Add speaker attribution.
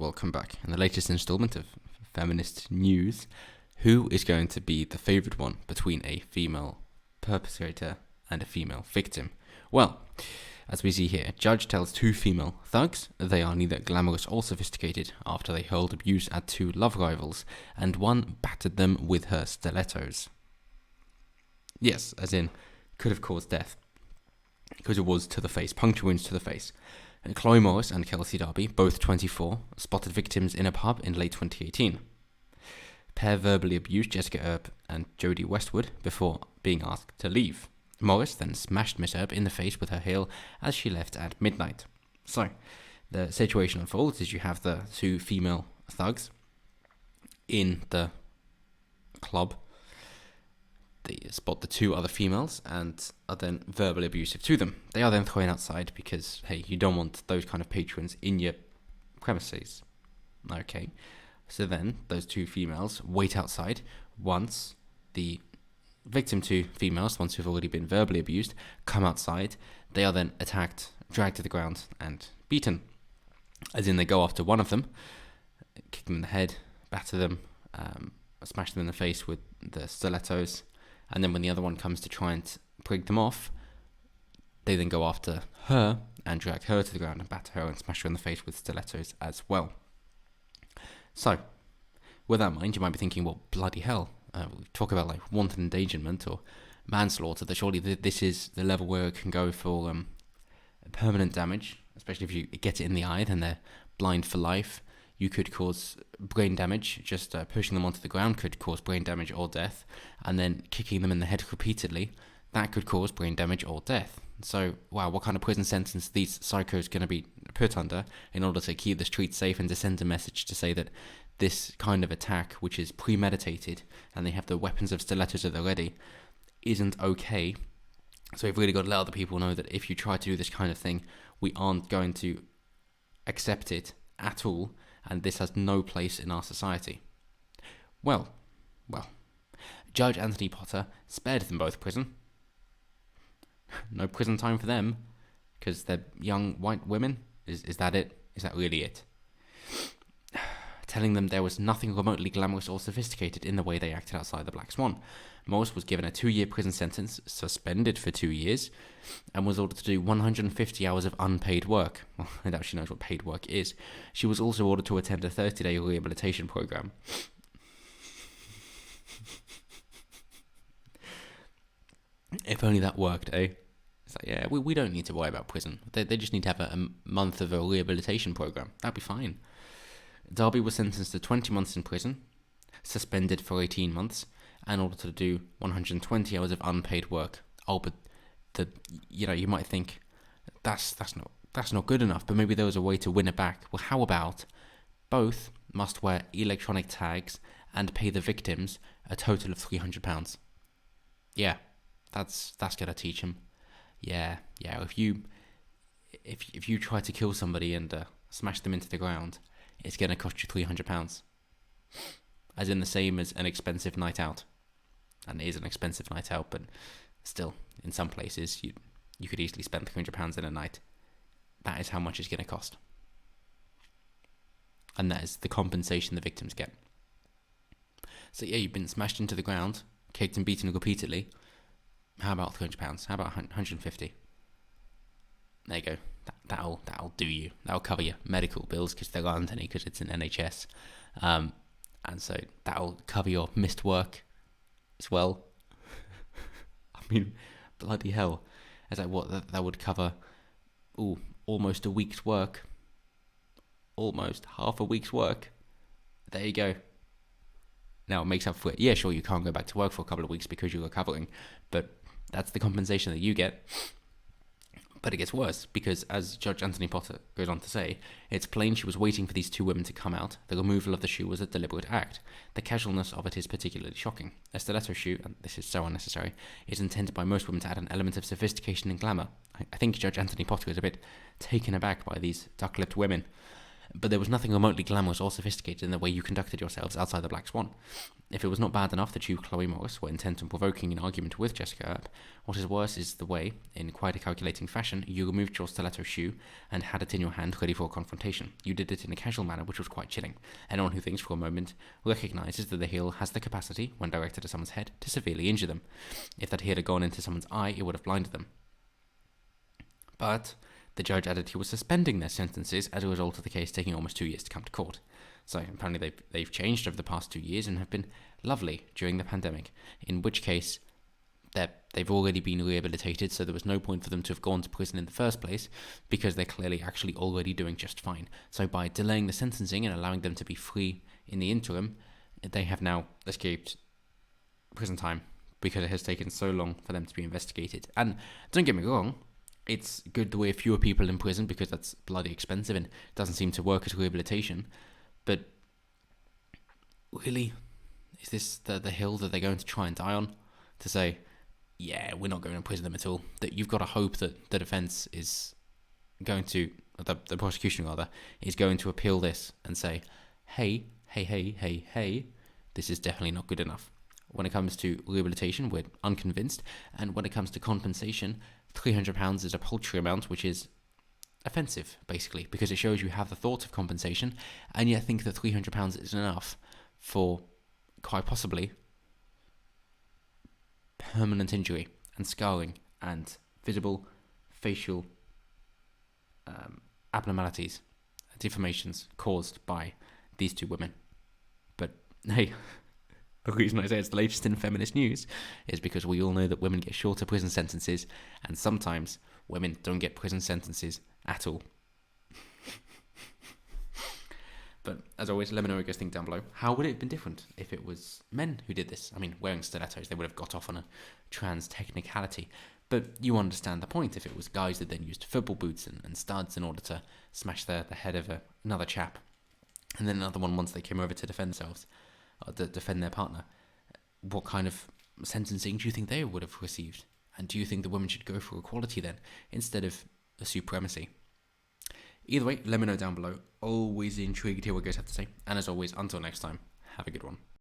Speaker 1: welcome back. In the latest installment of Feminist News, who is going to be the favoured one between a female perpetrator and a female victim? Well, as we see here, judge tells two female thugs they are neither glamorous or sophisticated after they hurled abuse at two love rivals, and one battered them with her stilettos. Yes, as in, could have caused death, because it was to the face, puncture wounds to the face. Chloe Morris and Kelsey Darby, both 24, spotted victims in a pub in late 2018. Pair verbally abused Jessica Earp and Jodie Westwood before being asked to leave. Morris then smashed Miss Earp in the face with her heel as she left at midnight. So, the situation unfolds as you have the two female thugs in the club. They spot the two other females and are then verbally abusive to them. They are then thrown outside because, hey, you don't want those kind of patrons in your premises. Okay, so then those two females wait outside. Once the victim two females, ones who've already been verbally abused, come outside, they are then attacked, dragged to the ground and beaten. As in, they go after one of them, kick them in the head, batter them, smash them in the face with the stilettos, and then when the other one comes to try and prig them off, they then go after her and drag her to the ground and batter her and smash her in the face with stilettos as well. So, with that in mind, you might be thinking, well, bloody hell, we talk about like wanton endangerment or manslaughter, that surely this is the level where it can go for permanent damage, especially if you get it in the eye, then they're blind for life. You could cause brain damage. Just pushing them onto the ground could cause brain damage or death. And then kicking them in the head repeatedly, that could cause brain damage or death. So, wow, what kind of prison sentence are these psychos going to be put under in order to keep the streets safe and to send a message to say that this kind of attack, which is premeditated, and they have the weapons of stilettos at the ready, isn't okay. So we've really got to let other people know that if you try to do this kind of thing, we aren't going to accept it at all, and this has no place in our society. Well, Judge Anthony Potter spared them both prison. No prison time for them, because they're young white women. Is that it? Is that really it? Telling them there was nothing remotely glamorous or sophisticated in the way they acted outside the Black Swan. Morris was given a 2-year prison sentence, suspended for 2 years, and was ordered to do 150 hours of unpaid work. Well, I doubt she knows what paid work is. She was also ordered to attend a 30-day rehabilitation program. If only that worked, eh? It's like, yeah, we don't need to worry about prison. They just need to have a month of a rehabilitation program. That'd be fine. Darby was sentenced to 20 months in prison, suspended for 18 months, and ordered to do 120 hours of unpaid work. Oh, but you might think that's not good enough. But maybe there was a way to win it back. Well, how about both must wear electronic tags and pay the victims a total of £300? Yeah, that's gonna teach them. Yeah. If you try to kill somebody and smash them into the ground, it's gonna cost you £300. As in the same as an expensive night out. And it is an expensive night out, but still, in some places, you could easily spend £300 in a night. That is how much it's going to cost. And that is the compensation the victims get. So yeah, you've been smashed into the ground, kicked and beaten repeatedly. How about £300? How about 150? There you go. That'll do you. That'll cover your medical bills, because there aren't any, because it's an NHS. And so that'll cover your missed work as well. I mean, bloody hell. It's like, what, that would cover almost a week's work. Almost half a week's work. There you go. Now it makes up for it. Yeah, sure, you can't go back to work for a couple of weeks because you're recovering, but that's the compensation that you get. But it gets worse, because as Judge Anthony Potter goes on to say, it's plain she was waiting for these two women to come out. The removal of the shoe was a deliberate act. The casualness of it is particularly shocking. A stiletto shoe, and this is so unnecessary, is intended by most women to add an element of sophistication and glamour. I think Judge Anthony Potter is a bit taken aback by these duck-lipped women. but there was nothing remotely glamorous or sophisticated in the way you conducted yourselves outside the Black Swan. If it was not bad enough that you, Chloe Morris, were intent on provoking an argument with Jessica Earp, what is worse is the way, in quite a calculating fashion, you removed your stiletto shoe and had it in your hand ready for a confrontation. You did it in a casual manner which was quite chilling. Anyone who thinks for a moment recognises that the heel has the capacity, when directed at someone's head, to severely injure them. If that heel had gone into someone's eye, it would have blinded them. But the judge added he was suspending their sentences as a result of the case taking almost 2 years to come to court. So apparently they've changed over the past 2 years and have been lovely during the pandemic, in which case they've already been rehabilitated, so there was no point for them to have gone to prison in the first place because they're clearly actually already doing just fine. So by delaying the sentencing and allowing them to be free in the interim, they have now escaped prison time because it has taken so long for them to be investigated. And don't get me wrong, it's good the way fewer people in prison because that's bloody expensive and doesn't seem to work as rehabilitation. But really, is this the hill that they're going to try and die on? To say, yeah, we're not going to prison them at all. That you've got to hope that the defense is going to, the prosecution rather, is going to appeal this and say, hey, this is definitely not good enough. When it comes to rehabilitation, we're unconvinced. And when it comes to compensation, £300 is a paltry amount, which is offensive, basically, because it shows you have the thought of compensation, and yet think that £300 is enough for, quite possibly, permanent injury and scarring and visible facial abnormalities, deformations caused by these two women. But hey, the reason I say it's the latest in feminist news is because we all know that women get shorter prison sentences, and sometimes women don't get prison sentences at all. But as always, let me know what you guys think down below. How would it have been different if it was men who did this? I mean, wearing stilettos, they would have got off on a trans technicality. But you understand the point. If it was guys that then used football boots and studs in order to smash the head of another chap, and then another one once they came over to defend themselves, or to defend their partner, what kind of sentencing do you think they would have received? And do you think the women should go for equality then, instead of a supremacy? Either way, let me know down below. Always intrigued to hear what you guys have to say. And as always, until next time, have a good one.